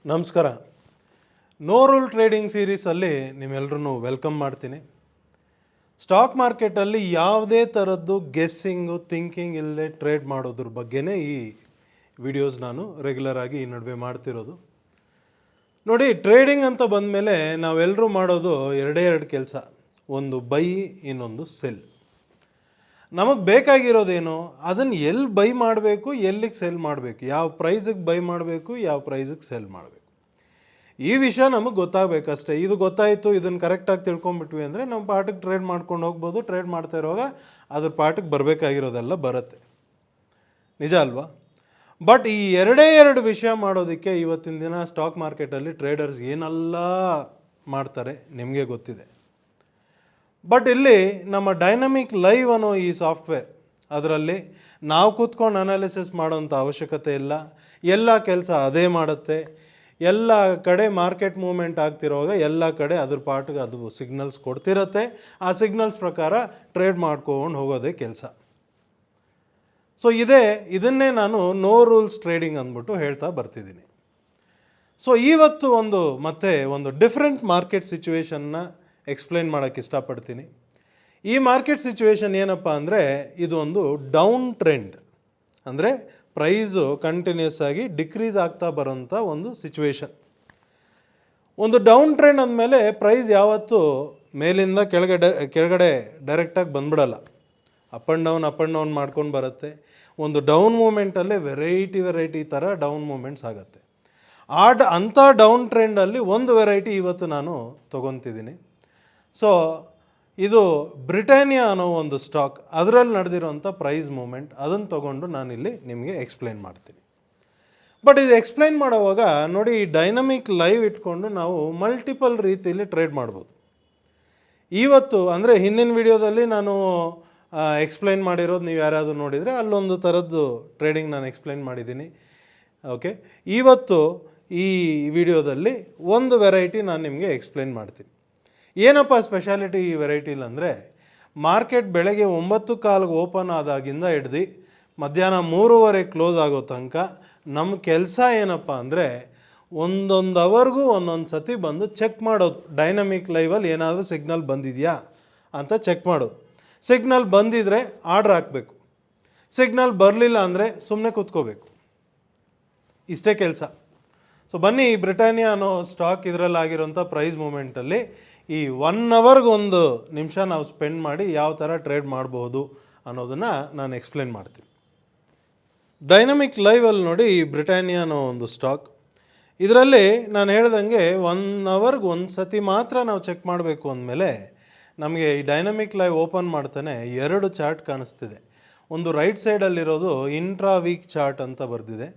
ನಮಸ್ಕಾರ. No rule trading ಸೀರೀಸಲ್ಲಿ ನಿಮ್ಮೆಲ್ಲರೂ welcome ಮಾಡ್ತೀನಿ. Stock ಮಾರ್ಕೆಟಲ್ಲಿ ಯಾವುದೇ ಥರದ್ದು ಗೆಸ್ಸಿಂಗು ಥಿಂಕಿಂಗ್ ಇಲ್ಲದೆ ಟ್ರೇಡ್ ಮಾಡೋದ್ರ ಬಗ್ಗೆನೇ ಈ ವಿಡಿಯೋಸ್ ನಾನು ರೆಗ್ಯುಲರ್ ಆಗಿ ಈ ನಡುವೆ ಮಾಡ್ತಿರೋದು. ನೋಡಿ, ಟ್ರೇಡಿಂಗ್ ಅಂತ ಬಂದಮೇಲೆ ನಾವೆಲ್ಲರೂ ಮಾಡೋದು ಎರಡು ಕೆಲಸ. ಒಂದು ಬೈ, ಇನ್ನೊಂದು ಸೆಲ್. ನಮಗೆ ಬೇಕಾಗಿರೋದೇನು, ಅದನ್ನು ಎಲ್ಲಿ ಬೈ ಮಾಡಬೇಕು, ಎಲ್ಲಿಗೆ ಸೆಲ್ ಮಾಡಬೇಕು, ಯಾವ ಪ್ರೈಸಿಗೆ ಬೈ ಮಾಡಬೇಕು, ಯಾವ ಪ್ರೈಸಿಗೆ ಸೆಲ್ ಮಾಡಬೇಕು, ಈ ವಿಷಯ ನಮಗೆ ಗೊತ್ತಾಗಬೇಕಷ್ಟೇ. ಇದು ಗೊತ್ತಾಯಿತು, ಇದನ್ನು ಕರೆಕ್ಟಾಗಿ ತಿಳ್ಕೊಂಬಿಟ್ವಿ ಅಂದರೆ ನಮ್ಮ ಪಾಠಕ್ಕೆ ಟ್ರೇಡ್ ಮಾಡ್ಕೊಂಡು ಹೋಗ್ಬೋದು. ಟ್ರೇಡ್ ಮಾಡ್ತಾ ಇರುವಾಗ ಅದ್ರ ಪಾಠಕ್ಕೆ ಬರಬೇಕಾಗಿರೋದೆಲ್ಲ ಬರುತ್ತೆ. ನಿಜ ಅಲ್ವಾ? ಬಟ್ ಈ ಎರಡು ವಿಷಯ ಮಾಡೋದಕ್ಕೆ ಇವತ್ತಿನ ದಿನ ಸ್ಟಾಕ್ ಮಾರ್ಕೆಟಲ್ಲಿ ಟ್ರೇಡರ್ಸ್ ಏನೆಲ್ಲ ಮಾಡ್ತಾರೆ ನಿಮಗೆ ಗೊತ್ತಿದೆ. ಬಟ್ ಇಲ್ಲಿ ನಮ್ಮ ಡೈನಮಿಕ್ ಲೈವ್ ಅನ್ನೋ ಈ ಸಾಫ್ಟ್ವೇರ್, ಅದರಲ್ಲಿ ನಾವು ಕೂತ್ಕೊಂಡು ಅನಾಲಿಸಿಸ್ ಮಾಡೋಂಥ ಅವಶ್ಯಕತೆ ಇಲ್ಲ. ಎಲ್ಲ ಕೆಲಸ ಅದೇ ಮಾಡುತ್ತೆ. ಎಲ್ಲ ಕಡೆ ಮಾರ್ಕೆಟ್ ಮೂವ್ಮೆಂಟ್ ಆಗ್ತಿರುವಾಗ ಎಲ್ಲ ಕಡೆ ಅದ್ರ ಪಾಟಿಗೆ ಅದು ಸಿಗ್ನಲ್ಸ್ ಕೊಡ್ತಿರತ್ತೆ. ಆ ಸಿಗ್ನಲ್ಸ್ ಪ್ರಕಾರ ಟ್ರೇಡ್ ಮಾಡ್ಕೊಂಡು ಹೋಗೋದೇ ಕೆಲಸ. ಸೊ ಇದನ್ನೇ ನಾನು ನೋ ರೂಲ್ಸ್ ಟ್ರೇಡಿಂಗ್ ಅಂದ್ಬಿಟ್ಟು ಹೇಳ್ತಾ ಬರ್ತಿದ್ದೀನಿ. ಸೊ ಇವತ್ತು ಮತ್ತೆ ಒಂದು ಡಿಫ್ರೆಂಟ್ ಮಾರ್ಕೆಟ್ ಸಿಚುವೇಶನ್ನ ಎಕ್ಸ್ಪ್ಲೈನ್ ಮಾಡೋಕ್ಕೆ ಇಷ್ಟಪಡ್ತೀನಿ. ಈ ಮಾರ್ಕೆಟ್ ಸಿಚುವೇಶನ್ ಏನಪ್ಪ ಅಂದರೆ, ಇದು ಒಂದು ಡೌನ್ ಟ್ರೆಂಡ್, ಅಂದರೆ ಪ್ರೈಸು ಕಂಟಿನ್ಯೂಸ್ ಆಗಿ ಡಿಕ್ರೀಸ್ ಆಗ್ತಾ ಬರೋಂಥ ಒಂದು ಸಿಚುವೇಶನ್. ಒಂದು ಡೌನ್ ಟ್ರೆಂಡ್ ಅಂದಮೇಲೆ ಪ್ರೈಸ್ ಯಾವತ್ತೂ ಮೇಲಿಂದ ಕೆಳಗಡೆ ಡೈರೆಕ್ಟಾಗಿ ಬಂದ್ಬಿಡಲ್ಲ. ಅಪ್ ಆ್ಯಂಡ್ ಡೌನ್ ಮಾಡ್ಕೊಂಡು ಬರುತ್ತೆ. ಒಂದು ಡೌನ್ ಮೂಮೆಂಟಲ್ಲೇ ವೆರೈಟಿ ಥರ ಡೌನ್ ಮೂಮೆಂಟ್ಸ್ ಆಗುತ್ತೆ. ಅಂಥ ಡೌನ್ ಟ್ರೆಂಡಲ್ಲಿ ಒಂದು ವೆರೈಟಿ ಇವತ್ತು ನಾನು ತೊಗೊತಿದ್ದೀನಿ. ಸೊ ಇದು ಬ್ರಿಟಾನಿಯಾ ಅನ್ನೋ ಒಂದು ಸ್ಟಾಕ್, ಅದರಲ್ಲಿ ನಡೆದಿರೋಂಥ ಪ್ರೈಸ್ ಮೂಮೆಂಟ್, ಅದನ್ನು ತೊಗೊಂಡು ನಾನಿಲ್ಲಿ ನಿಮಗೆ ಎಕ್ಸ್ಪ್ಲೈನ್ ಮಾಡ್ತೀನಿ. ಬಟ್ ಇದು ಎಕ್ಸ್ಪ್ಲೈನ್ ಮಾಡೋವಾಗ ನೋಡಿ, ಈ ಡೈನಮಿಕ್ ಲೈವ್ ಇಟ್ಕೊಂಡು ನಾವು ಮಲ್ಟಿಪಲ್ ರೀತಿಯಲ್ಲಿ ಟ್ರೇಡ್ ಮಾಡ್ಬೋದು. ಇವತ್ತು ಅಂದರೆ ಹಿಂದಿನ ವಿಡಿಯೋದಲ್ಲಿ ನಾನು ಎಕ್ಸ್ಪ್ಲೈನ್ ಮಾಡಿರೋದು ನೀವು ಯಾರಾದರೂ ನೋಡಿದರೆ ಅಲ್ಲೊಂದು ಥರದ್ದು ಟ್ರೇಡಿಂಗ್ ನಾನು ಎಕ್ಸ್ಪ್ಲೈನ್ ಮಾಡಿದ್ದೀನಿ. ಓಕೆ, ಇವತ್ತು ಈ ವಿಡಿಯೋದಲ್ಲಿ ಒಂದು ವೆರೈಟಿ ನಾನು ನಿಮಗೆ ಎಕ್ಸ್ಪ್ಲೈನ್ ಮಾಡ್ತೀನಿ. ಏನಪ್ಪ ಸ್ಪೆಷಾಲಿಟಿ ಈ ವೆರೈಟಿಲಿ ಅಂದರೆ, ಮಾರ್ಕೆಟ್ ಬೆಳಗ್ಗೆ 9:15 ಓಪನ್ ಆದಾಗಿಂದ ಹಿಡ್ದು ಮಧ್ಯಾಹ್ನ 3:30 ಕ್ಲೋಸ್ ಆಗೋ ತನಕ ನಮ್ಮ ಕೆಲಸ ಏನಪ್ಪ ಅಂದರೆ, ಒಂದೊಂದು ಅವರ್ಗೂ ಒಂದೊಂದು ಸತಿ ಬಂದು ಚೆಕ್ ಮಾಡೋದು. ಡೈನಮಿಕ್ ಲೈವಲ್ಲಿ ಏನಾದರೂ ಸಿಗ್ನಲ್ ಬಂದಿದೆಯಾ ಅಂತ ಚೆಕ್ ಮಾಡೋದು. ಸಿಗ್ನಲ್ ಬಂದಿದ್ದರೆ ಆರ್ಡ್ರ್ ಹಾಕಬೇಕು, ಸಿಗ್ನಲ್ ಬರಲಿಲ್ಲ ಅಂದರೆ ಸುಮ್ಮನೆ ಕೂತ್ಕೋಬೇಕು. ಇಷ್ಟೇ ಕೆಲಸ. ಸೊ ಬನ್ನಿ, ಈ ಬ್ರಿಟಾನಿಯಾ ಅನ್ನೋ ಸ್ಟಾಕ್ ಇದರಲ್ಲಾಗಿರೋಂಥ ಪ್ರೈಸ್ ಮೂಮೆಂಟಲ್ಲಿ ಈ 1 ಅವರ್ಗೆ 1 ನಿಮಿಷ ನಾವು ಸ್ಪೆಂಡ್ ಮಾಡಿ ಯಾವ ಥರ ಟ್ರೇಡ್ ಮಾಡಬಹುದು ಅನ್ನೋದನ್ನು ನಾನು ಎಕ್ಸ್ಪ್ಲೇನ್ ಮಾಡ್ತೀನಿ. ಡೈನಮಿಕ್ ಲೈವಲ್ಲಿ ನೋಡಿ, ಈ ಬ್ರಿಟಾನಿಯಾ ಅನ್ನೋ ಒಂದು ಸ್ಟಾಕ್, ಇದರಲ್ಲಿ ನಾನು ಹೇಳ್ದಂಗೆ 1 ಅವರ್ಗೆ 1 ಸತಿ ಮಾತ್ರ ನಾವು ಚೆಕ್ ಮಾಡಬೇಕು ಅಂದಮೇಲೆ ನಮಗೆ ಈ ಡೈನಮಿಕ್ ಲೈವ್ ಓಪನ್ ಮಾಡ್ತಾನೆ 2 ಚಾರ್ಟ್ ಕಾಣಿಸ್ತಿದೆ. ಒಂದು ರೈಟ್ ಸೈಡಲ್ಲಿರೋದು ಇಂಟ್ರಾ ವೀಕ್ ಚಾರ್ಟ್ ಅಂತ ಬರೆದಿದೆ,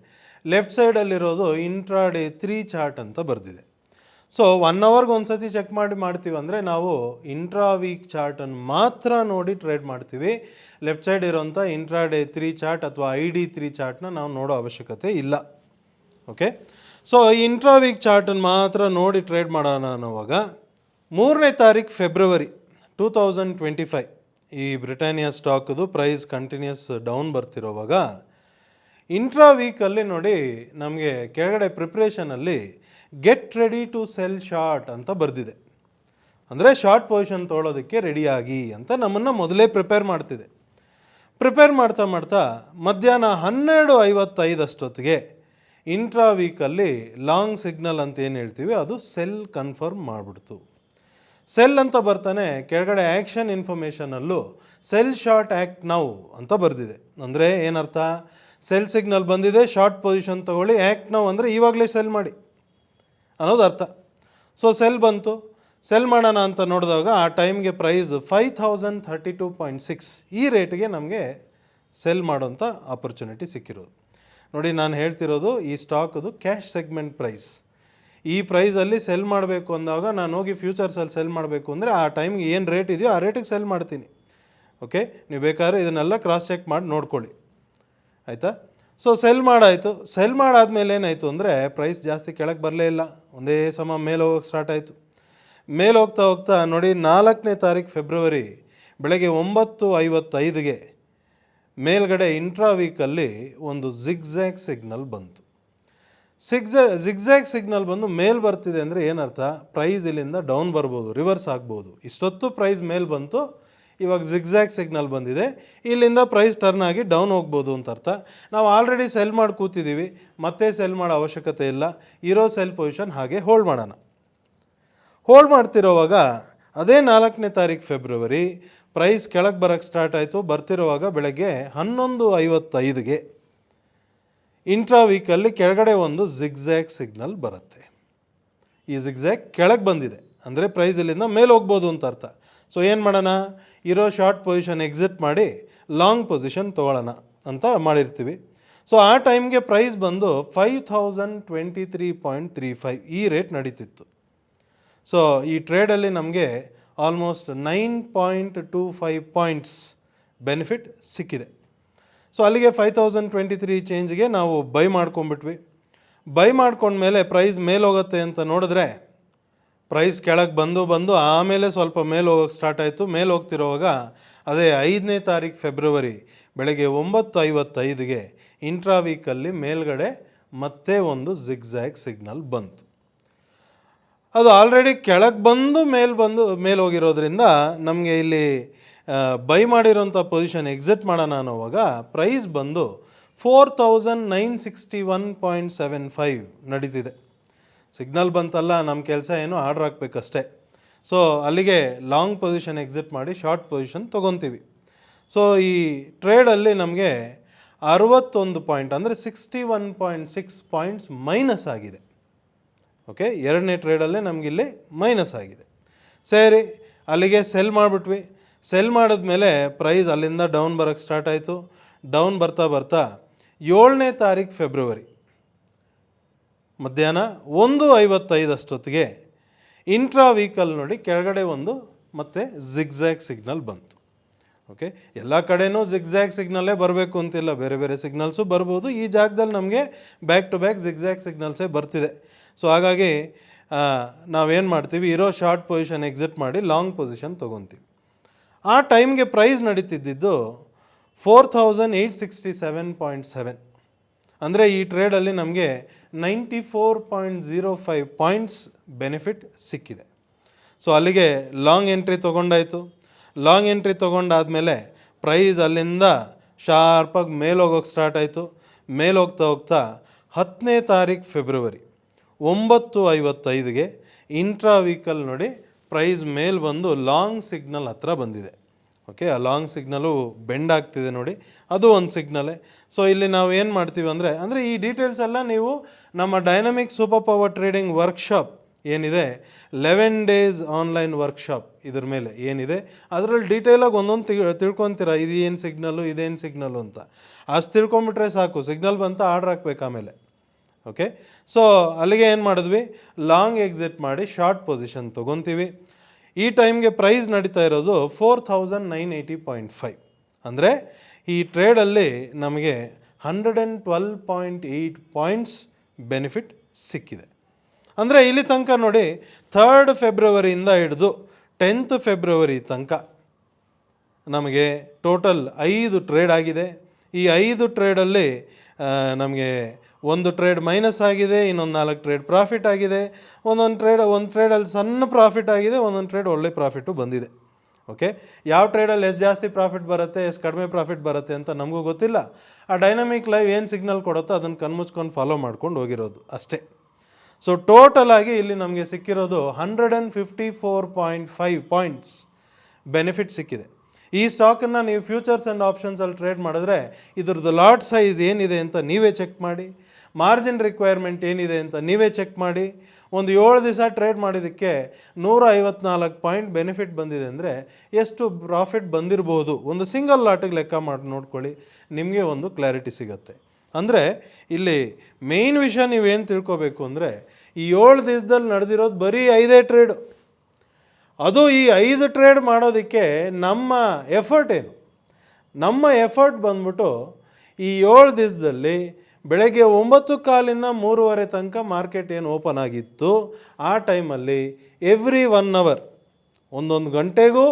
ಲೆಫ್ಟ್ ಸೈಡಲ್ಲಿರೋದು ಇಂಟ್ರಾ ಡೇ 3 ಚಾರ್ಟ್ ಅಂತ ಬರೆದಿದೆ. ಸೊ 1 ಅವರ್ಗೆ 1 ಸತಿ ಚೆಕ್ ಮಾಡ್ತೀವಿ ಅಂದರೆ ನಾವು ಇಂಟ್ರಾ ವೀಕ್ ಚಾರ್ಟನ್ನು ಮಾತ್ರ ನೋಡಿ ಟ್ರೇಡ್ ಮಾಡ್ತೀವಿ. ಲೆಫ್ಟ್ ಸೈಡ್ ಇರೋಂಥ ಇಂಟ್ರಾ ಡೇ 3 ಚಾರ್ಟ್ ಅಥವಾ ID3 ಚಾರ್ಟ್ನ ನಾವು ನೋಡೋ ಅವಶ್ಯಕತೆ ಇಲ್ಲ. ಓಕೆ, ಸೊ ಇಂಟ್ರಾ ವೀಕ್ ಚಾರ್ಟನ್ನು ಮಾತ್ರ ನೋಡಿ ಟ್ರೇಡ್ ಮಾಡೋಣ ಅನ್ನೋವಾಗ 3ನೇ ತಾರೀಕು ಫೆಬ್ರವರಿ 2025 ಈ ಬ್ರಿಟಾನಿಯಾ ಸ್ಟಾಕ್ದು ಪ್ರೈಸ್ ಕಂಟಿನ್ಯೂಸ್ ಡೌನ್ ಬರ್ತಿರೋವಾಗ ಇಂಟ್ರಾ ವೀಕಲ್ಲಿ ನೋಡಿ ನಮಗೆ ಕೆಳಗಡೆ ಪ್ರಿಪ್ರೇಷನಲ್ಲಿ get ready to sell short ಅಂತ ಬರೆದಿದೆ. ಅಂದರೆ ಶಾರ್ಟ್ ಪೊಸಿಷನ್ ತೊಗೊಳೋದಕ್ಕೆ ರೆಡಿಯಾಗಿ ಅಂತ ನಮ್ಮನ್ನು ಮೊದಲೇ ಪ್ರಿಪೇರ್ ಮಾಡ್ತಿದೆ. ಪ್ರಿಪೇರ್ ಮಾಡ್ತಾ ಮಧ್ಯಾಹ್ನ 12:55 ಅಷ್ಟೊತ್ತಿಗೆ ಇಂಟ್ರಾ ವೀಕಲ್ಲಿ ಲಾಂಗ್ ಸಿಗ್ನಲ್ ಅಂತ ಏನು ಹೇಳ್ತೀವಿ ಅದು ಸೆಲ್ ಕನ್ಫರ್ಮ್ ಮಾಡಿಬಿಡ್ತು. ಸೆಲ್ ಅಂತ ಬರ್ತಾನೆ ಕೆಳಗಡೆ ಆ್ಯಕ್ಷನ್ ಇನ್ಫಾರ್ಮೇಷನಲ್ಲೂ ಸೆಲ್ ಶಾರ್ಟ್ ಆ್ಯಕ್ಟ್ ನೌ ಅಂತ ಬರೆದಿದೆ. ಅಂದರೆ ಏನರ್ಥ, ಸೆಲ್ ಸಿಗ್ನಲ್ ಬಂದಿದೆ, ಶಾರ್ಟ್ ಪೊಸಿಷನ್ ತೊಗೊಳ್ಳಿ, ಆ್ಯಕ್ಟ್ ನೌ ಅಂದರೆ ಇವಾಗಲೇ ಸೆಲ್ ಮಾಡಿ ಅನ್ನೋದು ಅರ್ಥ. ಸೊ ಸೆಲ್ ಬಂತು. ಸೆಲ್ ಮಾಡೋಣ ಅಂತ ನೋಡಿದಾಗ ಆ ಟೈಮ್ಗೆ ಪ್ರೈಸ್ 5032.6 ಈ ರೇಟಿಗೆ ನಮಗೆ ಸೆಲ್ ಮಾಡೋಂಥ ಆಪರ್ಚುನಿಟಿ ಸಿಕ್ಕಿರೋದು. ನೋಡಿ, ನಾನು ಹೇಳ್ತಿರೋದು ಈ ಸ್ಟಾಕದು ಕ್ಯಾಶ್ ಸೆಗ್ಮೆಂಟ್ ಪ್ರೈಸ್. ಈ ಪ್ರೈಸಲ್ಲಿ ಸೆಲ್ ಮಾಡಬೇಕು ಅಂದಾಗ ನಾನು ಹೋಗಿ ಫ್ಯೂಚರ್ಸಲ್ಲಿ ಸೆಲ್ ಮಾಡಬೇಕು ಅಂದರೆ ಆ ಟೈಮ್ಗೆ ಏನು ರೇಟ್ ಇದೆಯೋ ಆ ರೇಟಿಗೆ ಸೆಲ್ ಮಾಡ್ತೀನಿ. ಓಕೆ, ನೀವು ಬೇಕಾದ್ರೆ ಇದನ್ನೆಲ್ಲ ಕ್ರಾಸ್ ಚೆಕ್ ಮಾಡಿ ನೋಡ್ಕೊಳ್ಳಿ, ಆಯಿತಾ? So cell ಮಾಡಾಯಿತು. ಸೆಲ್ ಮಾಡಾದ್ಮೇಲೆ ಏನಾಯಿತು ಅಂದರೆ ಪ್ರೈಸ್ ಜಾಸ್ತಿ ಕೆಳಗೆ ಬರಲೇ ಇಲ್ಲ, ಒಂದೇ ಸಮ ಮೇಲೆ ಹೋಗೋಕ್ಕೆ ಸ್ಟಾರ್ಟ್ ಆಯಿತು. ಮೇಲೆ ಹೋಗ್ತಾ ನೋಡಿ 4ನೇ ತಾರೀಕು ಫೆಬ್ರವರಿ ಬೆಳಗ್ಗೆ 9:55ಗೆ ಮೇಲ್ಗಡೆ ಇಂಟ್ರಾ ವೀಕಲ್ಲಿ ಒಂದು ಜಿಗ್ಜ್ಯಾಗ್ ಸಿಗ್ನಲ್ ಬಂತು. ಜಿಗ್ಜ್ಯಾಗ್ ಸಿಗ್ನಲ್ ಬಂದು ಮೇಲ್ ಬರ್ತಿದೆ ಅಂದರೆ ಏನರ್ಥ, ಪ್ರೈಸ್ ಇಲ್ಲಿಂದ ಡೌನ್ ಬರ್ಬೋದು, ರಿವರ್ಸ್ ಆಗ್ಬೋದು. ಇಷ್ಟೊತ್ತು ಪ್ರೈಸ್ ಮೇಲ್ ಬಂತು, ಇವಾಗ ಜಿಗ್ಜ್ಯಾಗ್ ಸಿಗ್ನಲ್ ಬಂದಿದೆ, ಇಲ್ಲಿಂದ ಪ್ರೈಸ್ ಟರ್ನ್ ಆಗಿ ಡೌನ್ ಹೋಗ್ಬೋದು ಅಂತ ಅರ್ಥ. ನಾವು ಆಲ್ರೆಡಿ ಸೆಲ್ ಮಾಡಿ ಕೂತಿದ್ದೀವಿ, ಮತ್ತೆ ಸೆಲ್ ಮಾಡೋ ಅವಶ್ಯಕತೆ ಇಲ್ಲ. ಇರೋ ಸೆಲ್ ಪೊಸಿಷನ್ ಹಾಗೆ ಹೋಲ್ಡ್ ಮಾಡೋಣ. ಹೋಲ್ಡ್ ಮಾಡ್ತಿರೋವಾಗ ಅದೇ 4ನೇ ತಾರೀಕು ಫೆಬ್ರವರಿ ಪ್ರೈಸ್ ಕೆಳಗೆ ಬರೋಕ್ಕೆ ಸ್ಟಾರ್ಟ್ ಆಯಿತು. ಬರ್ತಿರೋವಾಗ ಬೆಳಗ್ಗೆ 11:55ಗೆ ಇಂಟ್ರಾ ವೀಕಲ್ಲಿ ಕೆಳಗಡೆ ಒಂದು ಜಿಗ್ಜ್ಯಾಗ್ ಸಿಗ್ನಲ್ ಬರುತ್ತೆ. ಈ ಜಿಗ್ಜ್ಯಾಗ್ ಕೆಳಗೆ ಬಂದಿದೆ ಅಂದರೆ ಪ್ರೈಸ್ ಇಲ್ಲಿಂದ ಮೇಲೆ ಹೋಗ್ಬೋದು ಅಂತ ಅರ್ಥ. ಸೊ ಏನು ಮಾಡೋಣ, ಇರೋ ಶಾರ್ಟ್ ಪೊಸಿಷನ್ ಎಕ್ಸಿಟ್ ಮಾಡಿ ಲಾಂಗ್ ಪೊಸಿಷನ್ ತೊಗೊಳ್ಳೋಣ ಅಂತ ಮಾಡಿರ್ತೀವಿ. ಸೊ ಆ ಟೈಮ್ಗೆ ಪ್ರೈಸ್ ಬಂದು 5023.35 ಈ ರೇಟ್ ನಡೀತಿತ್ತು. ಸೊ ಈ ಟ್ರೇಡಲ್ಲಿ ನಮಗೆ ಆಲ್ಮೋಸ್ಟ್ 9.25 ಪಾಯಿಂಟ್ಸ್ ಬೆನಿಫಿಟ್ ಸಿಕ್ಕಿದೆ. ಸೊ ಅಲ್ಲಿಗೆ 5023 ಚೇಂಜ್ಗೆ ನಾವು ಬೈ ಮಾಡ್ಕೊಂಡ್ಬಿಟ್ವಿ. ಬೈ ಮಾಡ್ಕೊಂಡ್ಮೇಲೆ ಪ್ರೈಸ್ ಮೇಲೆ ಹೋಗುತ್ತೆ ಅಂತ ನೋಡಿದ್ರೆ ಪ್ರೈಸ್ ಕೆಳಗೆ ಬಂದು ಆಮೇಲೆ ಸ್ವಲ್ಪ ಮೇಲೆ ಹೋಗೋಕ್ಕೆ ಸ್ಟಾರ್ಟ್ ಆಯಿತು. ಮೇಲೆ ಹೋಗ್ತಿರೋವಾಗ ಅದೇ 5ನೇ ತಾರೀಕು ಫೆಬ್ರವರಿ ಬೆಳಗ್ಗೆ 9:55ಗೆ ಇಂಟ್ರಾ ವೀಕಲ್ಲಿ ಮೇಲ್ಗಡೆ ಮತ್ತೆ ಒಂದು ಜಿಗ್ಜ್ಯಾಗ್ ಸಿಗ್ನಲ್ ಬಂತು. ಅದು ಆಲ್ರೆಡಿ ಕೆಳಗೆ ಮೇಲೆ ಹೋಗಿರೋದ್ರಿಂದ ನಮಗೆ ಇಲ್ಲಿ ಬೈ ಮಾಡಿರೋಂಥ ಪೊಸಿಷನ್ ಎಕ್ಸಿಟ್ ಮಾಡೋಣ ಅನ್ನೋವಾಗ ಪ್ರೈಸ್ ಬಂದು 4961.75 ನಡೀತಿದೆ. ಸಿಗ್ನಲ್ ಬಂತಲ್ಲ, ನಮ್ಮ ಕೆಲಸ ಏನು ಆರ್ಡ್ರ್ ಹಾಕಬೇಕಷ್ಟೇ. ಸೊ ಅಲ್ಲಿಗೆ ಲಾಂಗ್ ಪೊಸಿಷನ್ ಎಕ್ಸಿಟ್ ಮಾಡಿ ಶಾರ್ಟ್ ಪೊಸಿಷನ್ ತೊಗೊತೀವಿ. ಸೊ ಈ ಟ್ರೇಡಲ್ಲಿ ನಮಗೆ 61 ಪಾಯಿಂಟ್ ಅಂದರೆ 61.6 ಪಾಯಿಂಟ್ಸ್ ಮೈನಸ್ ಆಗಿದೆ. ಓಕೆ, 2ನೇ ಟ್ರೇಡಲ್ಲೇ ನಮಗಿಲ್ಲಿ ಮೈನಸ್ ಆಗಿದೆ. ಸರಿ, ಅಲ್ಲಿಗೆ ಸೆಲ್ ಮಾಡಿಬಿಟ್ವಿ. ಸೆಲ್ ಮಾಡಿದ್ಮೇಲೆ ಪ್ರೈಸ್ ಅಲ್ಲಿಂದ ಡೌನ್ ಬರೋಕ್ಕೆ ಸ್ಟಾರ್ಟ್ ಆಯಿತು. ಡೌನ್ ಬರ್ತಾ 7ನೇ ತಾರೀಕು ಫೆಬ್ರವರಿ ಮಧ್ಯಾಹ್ನ 1:55 ಅಷ್ಟೊತ್ತಿಗೆ ಇಂಟ್ರಾ ವೀಕಲ್ ನೋಡಿ ಕೆಳಗಡೆ ಒಂದು ಮತ್ತೆ ಜಿಗ್ಜ್ಯಾಗ್ ಸಿಗ್ನಲ್ ಬಂತು. ಓಕೆ, ಎಲ್ಲ ಕಡೆನೂ ಜಿಗ್ಜ್ಯಾಗ್ ಸಿಗ್ನಲ್ಲೇ ಬರಬೇಕು ಅಂತಿಲ್ಲ, ಬೇರೆ ಬೇರೆ ಸಿಗ್ನಲ್ಸು ಬರ್ಬೋದು. ಈ ಜಾಗದಲ್ಲಿ ನಮಗೆ ಬ್ಯಾಕ್ ಟು ಬ್ಯಾಕ್ ಜಿಗ್ಜ್ಯಾಗ್ ಸಿಗ್ನಲ್ಸೇ ಬರ್ತಿದೆ. ಸೊ ಹಾಗಾಗಿ ನಾವೇನು ಮಾಡ್ತೀವಿ, ಇರೋ ಶಾರ್ಟ್ ಪೊಸಿಷನ್ ಎಕ್ಸಿಟ್ ಮಾಡಿ ಲಾಂಗ್ ಪೊಸಿಷನ್ ತೊಗೊತೀವಿ. ಆ ಟೈಮ್ಗೆ ಪ್ರೈಸ್ ನಡೀತಿದ್ದು 4867.7 ಅಂದರೆ ಈ ಟ್ರೇಡಲ್ಲಿ ನಮಗೆ 94.05 ಪಾಯಿಂಟ್ಸ್ ಬೆನಿಫಿಟ್ ಸಿಕ್ಕಿದೆ. ಸೊ ಅಲ್ಲಿಗೆ ಲಾಂಗ್ ಎಂಟ್ರಿ ತೊಗೊಂಡಾಯಿತು. ಲಾಂಗ್ ಎಂಟ್ರಿ ತೊಗೊಂಡಾದಮೇಲೆ ಪ್ರೈಸ್ ಅಲ್ಲಿಂದ ಶಾರ್ಪಾಗಿ ಮೇಲೆ ಹೋಗೋಕ್ಕೆ ಸ್ಟಾರ್ಟ್ ಆಯಿತು. ಮೇಲೆ ಹೋಗ್ತಾ 10ನೇ ತಾರೀಕು ಫೆಬ್ರವರಿ 9:55ಗೆ ಇಂಟ್ರಾ ವೀಕಲ್ ನೋಡಿ ಪ್ರೈಸ್ ಮೇಲೆ ಬಂದು ಲಾಂಗ್ ಸಿಗ್ನಲ್ ಹತ್ರ ಬಂದಿದೆ. ಓಕೆ, ಆ ಲಾಂಗ್ ಸಿಗ್ನಲು ಬೆಂಡ್ ಆಗ್ತಿದೆ ನೋಡಿ, ಅದು ಒಂದು ಸಿಗ್ನಲೇ. ಸೊ ಇಲ್ಲಿ ನಾವು ಏನು ಮಾಡ್ತೀವಿ ಅಂದರೆ ಈ ಡೀಟೇಲ್ಸ್ ಎಲ್ಲ ನೀವು ನಮ್ಮ dynamic super power trading workshop ಏನಿದೆ, 11 days ಆನ್ಲೈನ್ ವರ್ಕ್ಶಾಪ್ ಇದ್ರ ಮೇಲೆ ಏನಿದೆ ಅದರಲ್ಲಿ ಡೀಟೇಲಾಗಿ ಒಂದೊಂದು ತಿಳ್ಕೊತೀರ. ಇದು ಏನು ಸಿಗ್ನಲ್ಲು, ಇದೇನು ಸಿಗ್ನಲ್ಲು ಅಂತ. ಅಷ್ಟು ತಿಳ್ಕೊಂಬಿಟ್ರೆ ಸಾಕು, ಸಿಗ್ನಲ್ ಬಂತ ಆರ್ಡ್ರ್ ಹಾಕ್ಬೇಕು ಆಮೇಲೆ. ಓಕೆ, ಸೊ ಅಲ್ಲಿಗೆ ಏನು ಮಾಡಿದ್ವಿ, ಲಾಂಗ್ ಎಕ್ಸಿಟ್ ಮಾಡಿ ಶಾರ್ಟ್ ಪೊಸಿಷನ್ ತೊಗೊತೀವಿ. ಈ ಟೈಮ್ಗೆ ಪ್ರೈಸ್ ನಡೀತಾ ಇರೋದು 4980.5 ಅಂದರೆ ಈ ಟ್ರೇಡಲ್ಲಿ ನಮಗೆ 112.8 ಪಾಯಿಂಟ್ಸ್ ಬೆನಿಫಿಟ್ ಸಿಕ್ಕಿದೆ. ಅಂದರೆ ಇಲ್ಲಿ ತನಕ ನೋಡಿ 3rd ಫೆಬ್ರವರಿಯಿಂದ ಹಿಡಿದು 10th ಫೆಬ್ರವರಿ ತನಕ ನಮಗೆ ಟೋಟಲ್ 5 ಟ್ರೇಡ್ ಆಗಿದೆ. ಈ 5 ಟ್ರೇಡಲ್ಲಿ ನಮಗೆ ಒಂದು ಟ್ರೇಡ್ ಮೈನಸ್ ಆಗಿದೆ, ಇನ್ನೊಂದು 4 ಟ್ರೇಡ್ ಪ್ರಾಫಿಟ್ ಆಗಿದೆ, ಒಂದು ಟ್ರೇಡಲ್ಲಿ ಸಣ್ಣ ಪ್ರಾಫಿಟ್ ಆಗಿದೆ, ಒಂದೊಂದು ಟ್ರೇಡ್ ಒಳ್ಳೆ ಪ್ರಾಫಿಟ್ಟು ಬಂದಿದೆ. ಓಕೆ, ಯಾವ ಟ್ರೇಡಲ್ಲಿ ಎಷ್ಟು ಜಾಸ್ತಿ ಪ್ರಾಫಿಟ್ ಬರುತ್ತೆ, ಎಷ್ಟು ಕಡಿಮೆ ಪ್ರಾಫಿಟ್ ಬರುತ್ತೆ ಅಂತ ನಮಗೂ ಗೊತ್ತಿಲ್ಲ. ಆ ಡೈನಮಿಕ್ ಲೈವ್ ಏನು ಸಿಗ್ನಲ್ ಕೊಡುತ್ತೋ ಅದನ್ನು ಕಣ್ಮುಚ್ಕೊಂಡು ಫಾಲೋ ಮಾಡ್ಕೊಂಡು ಹೋಗಿರೋದು ಅಷ್ಟೇ. ಸೊ ಟೋಟಲ್ ಆಗಿ ಇಲ್ಲಿ ನಮಗೆ ಸಿಕ್ಕಿರೋದು 154.5 ಪಾಯಿಂಟ್ಸ್ ಬೆನಿಫಿಟ್ ಸಿಕ್ಕಿದೆ. ಈ ಸ್ಟಾಕನ್ನು ನೀವು ಫ್ಯೂಚರ್ಸ್ ಆ್ಯಂಡ್ ಆಪ್ಷನ್ಸಲ್ಲಿ ಟ್ರೇಡ್ ಮಾಡಿದ್ರೆ ಇದ್ರದ್ದು ಲಾಟ್ ಸೈಜ್ ಏನಿದೆ ಅಂತ ನೀವೇ ಚೆಕ್ ಮಾಡಿ, ಮಾರ್ಜಿನ್ ರಿಕ್ವೈರ್ಮೆಂಟ್ ಏನಿದೆ ಅಂತ ನೀವೇ ಚೆಕ್ ಮಾಡಿ. ಒಂದು 7 ದಿವಸ ಟ್ರೇಡ್ ಮಾಡಿದ್ದಕ್ಕೆ 154 ಪಾಯಿಂಟ್ ಬೆನಿಫಿಟ್ ಬಂದಿದೆ ಅಂದರೆ ಎಷ್ಟು ಪ್ರಾಫಿಟ್ ಬಂದಿರ್ಬೋದು ಒಂದು ಸಿಂಗಲ್ ಲಾಟಿಗೆ ಲೆಕ್ಕ ಮಾಡಿ ನೋಡ್ಕೊಳ್ಳಿ, ನಿಮಗೆ ಒಂದು ಕ್ಲಾರಿಟಿ ಸಿಗುತ್ತೆ. ಅಂದರೆ ಇಲ್ಲಿ ಮೇಯ್ನ್ ವಿಷಯ ನೀವೇನು ತಿಳ್ಕೊಬೇಕು ಅಂದರೆ ಈ 7 ದಿವಸದಲ್ಲಿ ನಡೆದಿರೋದು ಬರೀ 5 ಟ್ರೇಡು. ಅದು ಈ 5 ಟ್ರೇಡ್ ಮಾಡೋದಕ್ಕೆ ನಮ್ಮ ಎಫರ್ಟ್ ಏನು, ನಮ್ಮ ಎಫರ್ಟ್ ಬಂದ್ಬಿಟ್ಟು ಈ 7 ದಿವಸದಲ್ಲಿ ಬೆಳಗ್ಗೆ 9:15 3:30 ತನಕ ಮಾರ್ಕೆಟ್ ಏನು ಓಪನ್ ಆಗಿತ್ತು ಆ ಟೈಮಲ್ಲಿ ಎವ್ರಿ 1 hour ಒಂದೊಂದು ಗಂಟೆಗೂ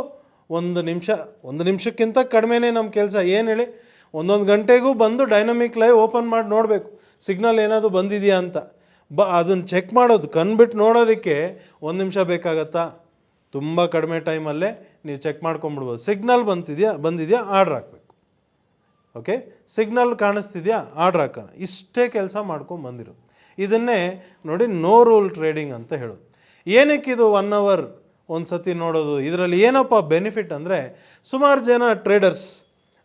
1 ನಿಮಿಷ, 1 ನಿಮಿಷಕ್ಕಿಂತ ಕಡಿಮೆನೇ ನಮ್ಮ ಕೆಲಸ. ಏನು ಹೇಳಿ, ಒಂದೊಂದು ಗಂಟೆಗೂ ಬಂದು ಡೈನಮಿಕ್ ಲೈವ್ ಓಪನ್ ಮಾಡಿ ನೋಡಬೇಕು ಸಿಗ್ನಲ್ ಏನಾದರೂ ಬಂದಿದೆಯಾ ಅಂತ. ಅದನ್ನು ಚೆಕ್ ಮಾಡೋದು ಕಣ್ಬಿಟ್ಟು ನೋಡೋದಕ್ಕೆ 1 ನಿಮಿಷ ಬೇಕಾಗತ್ತಾ? ತುಂಬ ಕಡಿಮೆ ಟೈಮಲ್ಲೇ ನೀವು ಚೆಕ್ ಮಾಡ್ಕೊಂಬಿಡ್ಬೋದು. ಸಿಗ್ನಲ್ ಬಂದಿದೆಯಾ ಆರ್ಡ್ರ್ ಹಾಕಬೇಕು. ಓಕೆ, ಸಿಗ್ನಲ್ ಕಾಣಿಸ್ತಿದೆಯಾ ಆರ್ಡ್ರ್ ಹಾಕೋಣ. ಇಷ್ಟೇ ಕೆಲಸ ಮಾಡ್ಕೊಂಬಂದಿರೋದು. ಇದನ್ನೇ ನೋಡಿ ನೋ ರೂಲ್ ಟ್ರೇಡಿಂಗ್ ಅಂತ ಹೇಳೋದು. ಏನಕ್ಕಿದು 1 ಅವರ್ ಒಂದು ಸತಿ ನೋಡೋದು? ಇದರಲ್ಲಿ ಏನಪ್ಪ ಬೆನಿಫಿಟ್ ಅಂದರೆ, ಸುಮಾರು ಜನ ಟ್ರೇಡರ್ಸ್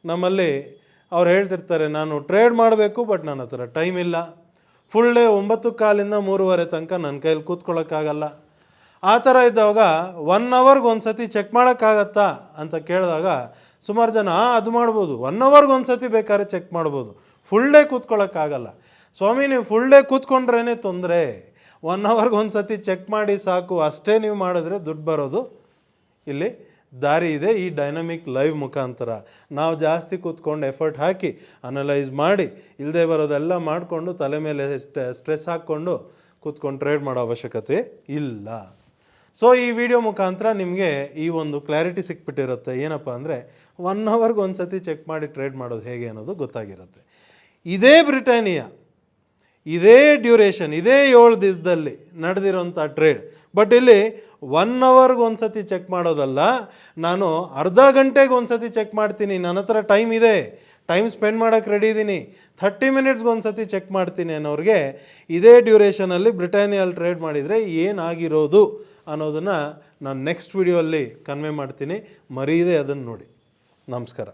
ನಮ್ಮಲ್ಲಿ ಅವ್ರು ಹೇಳ್ತಿರ್ತಾರೆ, ನಾನು ಟ್ರೇಡ್ ಮಾಡಬೇಕು ಬಟ್ ನನ್ನ ಹತ್ರ ಟೈಮ್ ಇಲ್ಲ, ಫುಲ್ ಡೇ 9:15 3:30 ತನಕ ನನ್ನ ಕೈಯಲ್ಲಿ ಕೂತ್ಕೊಳ್ಳೋಕ್ಕಾಗಲ್ಲ. ಆ ಥರ ಇದ್ದಾಗ 1 ಅವರ್ಗೆ ಒಂದು ಸತಿ ಚೆಕ್ ಮಾಡೋಕ್ಕಾಗತ್ತಾ ಅಂತ ಕೇಳಿದಾಗ ಸುಮಾರು ಜನ ಅದು ಮಾಡ್ಬೋದು, 1 ಅವರ್ಗೆ ಒಂದು ಸತಿ ಬೇಕಾದ್ರೆ ಚೆಕ್ ಮಾಡ್ಬೋದು, ಫುಲ್ ಡೇ ಕೂತ್ಕೊಳ್ಳೋಕ್ಕಾಗಲ್ಲ. ಸ್ವಾಮಿ, ನೀವು ಫುಲ್ ಡೇ ಕೂತ್ಕೊಂಡ್ರೇ ತೊಂದರೆ, 1 ಅವರ್ಗೆ ಒಂದು ಸತಿ ಚೆಕ್ ಮಾಡಿ ಸಾಕು, ಅಷ್ಟೇ ನೀವು ಮಾಡಿದ್ರೆ ದುಡ್ಡು ಬರೋದು. ಇಲ್ಲಿ ದಾರಿ ಇದೆ, ಈ ಡೈನಮಿಕ್ ಲೈವ್ ಮುಖಾಂತರ. ನಾವು ಜಾಸ್ತಿ ಕೂತ್ಕೊಂಡು ಎಫರ್ಟ್ ಹಾಕಿ ಅನಲೈಸ್ ಮಾಡಿ ಇಲ್ಲದೆ ಬರೋದೆಲ್ಲ ಮಾಡಿಕೊಂಡು ತಲೆ ಮೇಲೆ ಸ್ಟ್ರೆಸ್ ಹಾಕ್ಕೊಂಡು ಕೂತ್ಕೊಂಡು ಟ್ರೇಡ್ ಮಾಡೋ ಅವಶ್ಯಕತೆ ಇಲ್ಲ. ಸೊ ಈ ವಿಡಿಯೋ ಮುಖಾಂತರ ನಿಮಗೆ ಈ ಒಂದು ಕ್ಲಾರಿಟಿ ಸಿಕ್ಬಿಟ್ಟಿರುತ್ತೆ. ಏನಪ್ಪ ಅಂದರೆ 1 ಅವರ್ಗೆ ಒಂದು ಸತಿ ಚೆಕ್ ಮಾಡಿ ಟ್ರೇಡ್ ಮಾಡೋದು ಹೇಗೆ ಅನ್ನೋದು ಗೊತ್ತಾಗಿರುತ್ತೆ. ಇದೇ ಬ್ರಿಟಾನಿಯಾ, ಇದೇ ಡ್ಯೂರೇಷನ್, ಇದೇ 7 ದಿವಸದಲ್ಲಿ ನಡೆದಿರೋಂಥ ಟ್ರೇಡ್. ಬಟ್ ಇಲ್ಲಿ 1 ಅವರ್ಗೆ ಒಂದು ಸತಿ ಚೆಕ್ ಮಾಡೋದಲ್ಲ, ನಾನು ಅರ್ಧ ಗಂಟೆಗೆ ಒಂದು ಸತಿ ಚೆಕ್ ಮಾಡ್ತೀನಿ, ನನ್ನ ಹತ್ರ ಟೈಮ್ ಇದೆ, ಟೈಮ್ ಸ್ಪೆಂಡ್ ಮಾಡೋಕ್ಕೆ ರೆಡಿ ಇದ್ದೀನಿ, 30 ಮಿನಿಟ್ಸ್ಗೆ ಒಂದು ಸತಿ ಚೆಕ್ ಮಾಡ್ತೀನಿ ಅನ್ನೋರಿಗೆ ಇದೇ ಡ್ಯೂರೇಷನಲ್ಲಿ ಬ್ರಿಟಾನಿಯಲ್ಲಿ ಟ್ರೇಡ್ ಮಾಡಿದರೆ ಏನಾಗಿರೋದು ಅನ್ನೋದನ್ನು ನಾನು ನೆಕ್ಸ್ಟ್ ವಿಡಿಯೋಲ್ಲಿ ಕನ್ವೆ ಮಾಡ್ತೀನಿ. ಮರೀದೆ ಅದನ್ನು ನೋಡಿ. ನಮಸ್ಕಾರ.